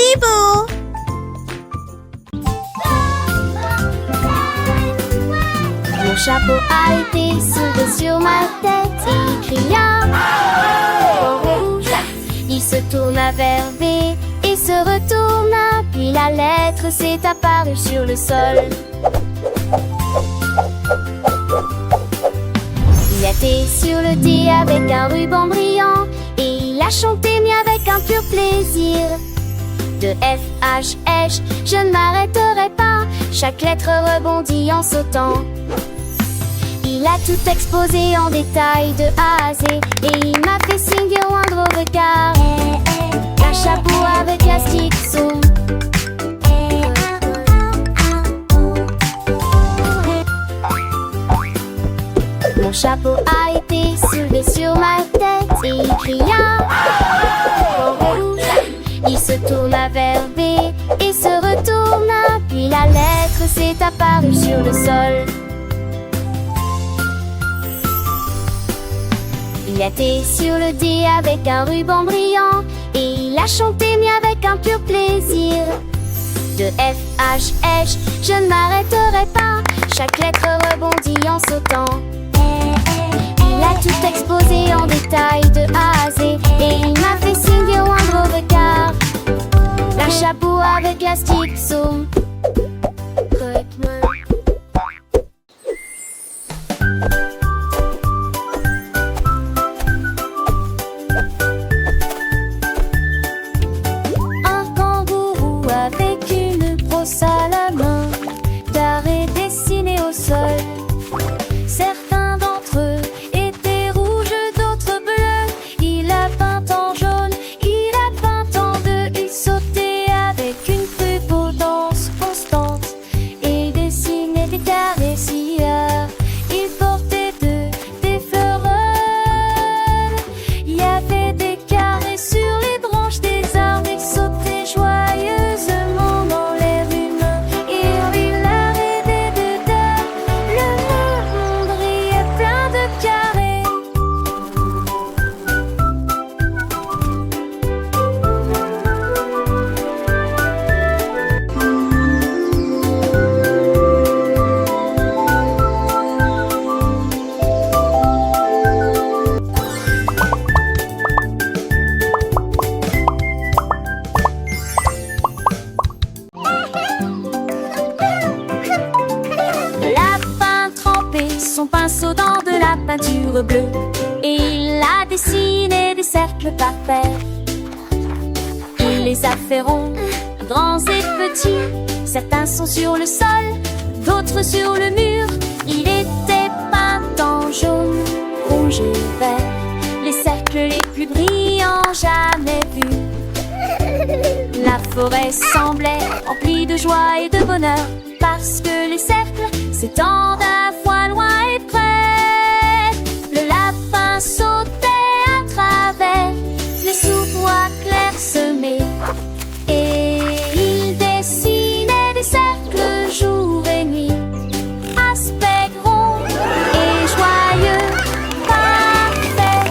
Bibou. Mon chapeau a été soulevé sur ma tête. Il cria au rouge. Il se tourna vers B et se retourna. Puis la lettre s'est apparue sur le sol. Il était sur le D avec un ruban brillant. Et il a chanté mais avec un pur plaisir. De F, H, H, je ne m'arrêterai pas. Chaque lettre rebondit en sautant. Il a tout exposé en détail de A à Z. Et il m'a fait signe au moindre regard. Un chapeau avec astic zoom. Mon chapeau a été soulevé sur ma tête. Et il cria au rouge. Il se tourna vers B et se retourna. Puis la lettre s'est apparue sur le sol. Il était sur le D avec un ruban brillant. Et il a chanté mais avec un pur plaisir. De F, H, H, je ne m'arrêterai pas. Chaque lettre rebondit en sautant. Il a tout exposé en détail de A à Z. Et il m'a fait signe au moindre regard. Un chapeau avec astic zoom. Un kangourou avec une brosse à la main, carré dessiné au sol. Certains d'entre eux étaient rouges, d'autres bleus. Il a peint en jaune, il a peint en bleu. Il sautait avec une plus potence constante et dessinait des carrés silleurs. Il portait des fleurs. Il y avait des carrés sur les branches des arbres. Il sautait joyeusement dans l'air humain. Il arrêtait dedans. Le monde brillait plein de carrés. Le lapin trempait son pinceau dans de la peinture bleue et il a dessiné des cercles par paires. Il les a fait ronds, grands et petits. Certains sont sur le sol, d'autres sur le mur. Il était peint en jaune, rouge et vert, les cercles les plus brillants jamais vus. La forêt semblait remplie de joie et de bonheur, parce que les cercles s'étendent à la fois loin et près. Le lapin sautait à travers les sous-bois clairsemés et il dessinait des cercles jour et nuit. Aspect rond et joyeux, parfait.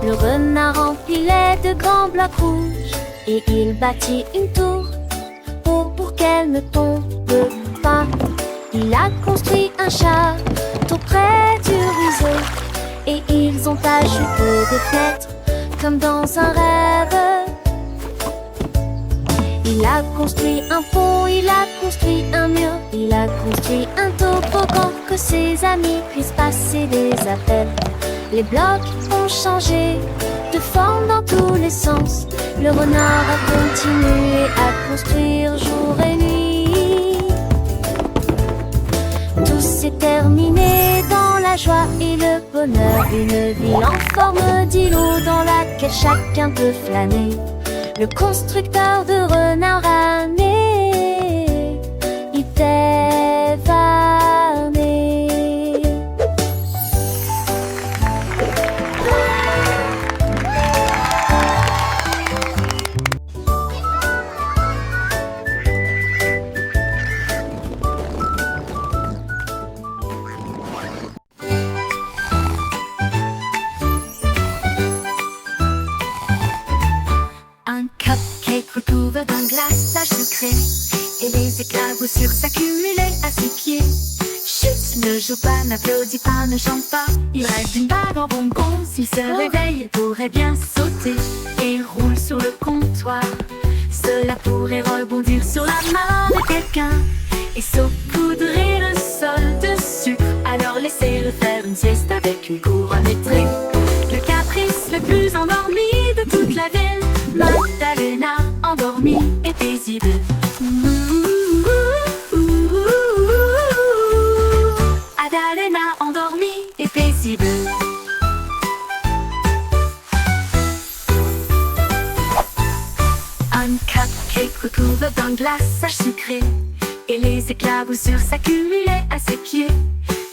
Le renard empilait de grands blocs rouges et il bâtit une tour pour qu'elle ne tombe pas. Il a construit un château près du ruisseau et ils ont ajouté des fenêtres comme dans un rêve. Il a construit un pont, il a construit un mur, il a construit un toboggan que ses amis puissent passer des appels. Les blocs ont changé de forme dans tous les sens. Le renard a continué à construire jour et nuit. Tout s'est terminé dans la joie et le bonheur. Une ville en forme d'îlot dans laquelle chacun peut flâner. Le constructeur de renard ramé était varné. Un cupcake recouvert d'un glaçage sucré et les éclaboussures s'accumulaient à ses pieds. Chut, ne joue pas, n'applaudis pas, ne chante pas. Il rêve d'une bague en bonbons. S'il se réveille, il pourrait bien sauter et roule sur le comptoir. Cela pourrait rebondir sur la main de quelqu'un et saupoudrer le sol de sucre. Alors laissez-le faire une sieste avec une couronne étrée. Le caprice le plus endormi de toute la ville, Magdalena, endormie et paisible. Adalena, endormie et paisible. Un cupcake recouvert d'un glaçage sucré et les éclaboussures s'accumulaient à ses pieds.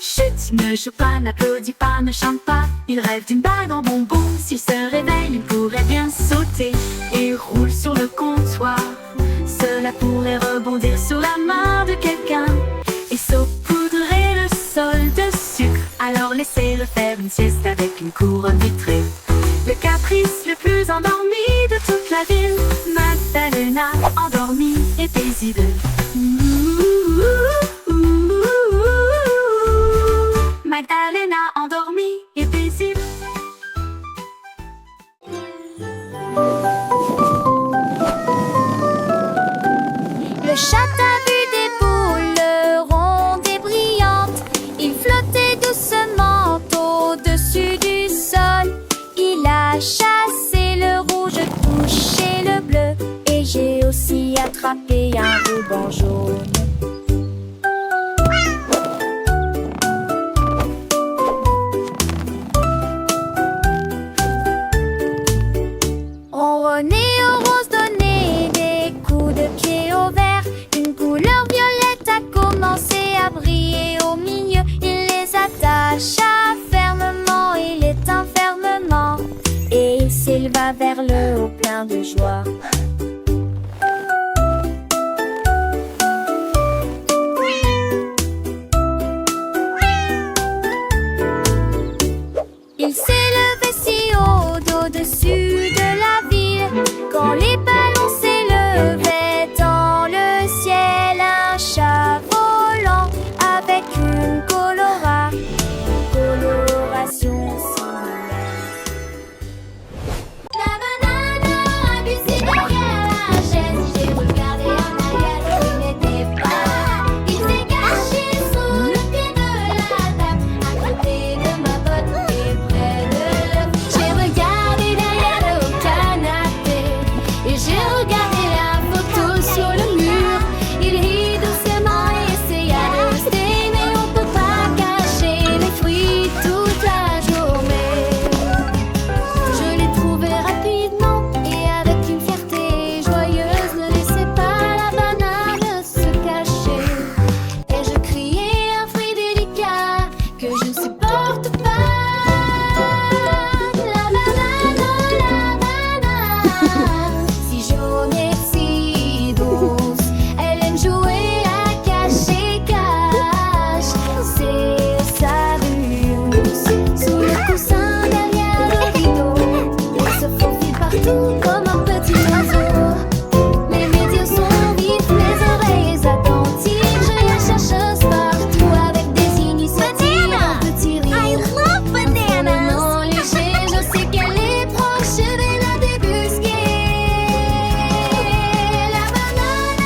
Chut, ne joue pas, n'applaudis pas, ne chante pas. Il rêve d'une bague en bonbons. S'il se réveille, il pourrait bien sauter et roule sur le comptoir. Cela pourrait rebondir sur la main de quelqu'un et saupoudrer le sol de sucre. Alors laissez-le faire une sieste avec une couronne vitrée. Le caprice le plus endormi de toute la ville, Magdalena, endormie et paisible. Magdalena, endormie et paisible. Le chat a vu des boules rondes et brillantes. Il flottait doucement au-dessus du sol. Il a chassé le rouge, touché le bleu. Et j'ai aussi attrapé un ruban jaune. On renaît aux roses, donné des coups de pied au vert. Une couleur violette a commencé à briller au milieu. Il les attacha fermement et l'éteint fermement. Et il s'éleva vers le haut plein de joie. Il s'élevait si haut au-dessus de la ville. Quand les ballons s'élevaient dans le ciel, un chat volant avec une coloration similaire. La banane a glissé derrière la chaise. J'ai regardé en arrière, il n'était pas là. Il s'est caché sous le pied de la table, à côté de ma botte et près de l'œuf. J'ai regardé derrière le canapé et j'ai regardé la photo sur le mur. Il rit doucement et essaya de rester, mais on peut pas cacher les fruits toute la journée. Je l'ai trouvé rapidement et avec une fierté joyeuse. Ne laissez pas la banane se cacher. Et je criais un fruit délicat que je ne supporte pas. La banane, si jaune et si douce, elle aime jouer à cache-cache. C'est sa ruse sous le coussin derrière le rideau. Elle se faufile partout comme un petit oiseau. Mes yeux sont vifs, mes oreilles attentives. Je la chercheuse partout avec des initiatives. Un petit rire, non léger. Je sais qu'elle est proche, je vais la débusquer. La banane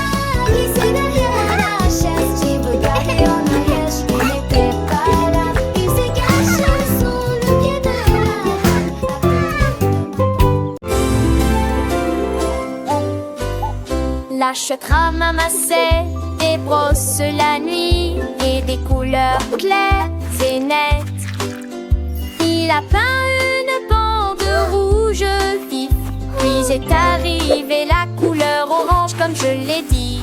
glissait derrière la chaise. J'ai regardé en arrière, je n'étais pas là. Il s'est caché sous le pied de la chouette ramassait des brosses la nuit et des couleurs claires et nettes. Il a peint une bande rouge vif, puis C'est arrivé la couleur orange comme je l'ai dit.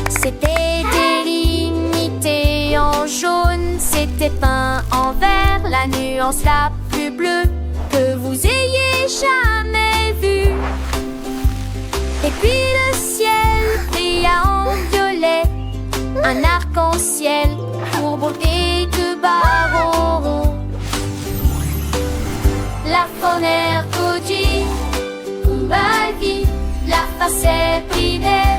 C'était délimité en jaune, c'était peint en vert, la nuance la plus bleue que vous ayez jamais vue. Et puis le ciel brilla en violet, un arc-en-ciel courbé de barreaux ronds. La faune est Cody, Kumbalvi, la face est bridée.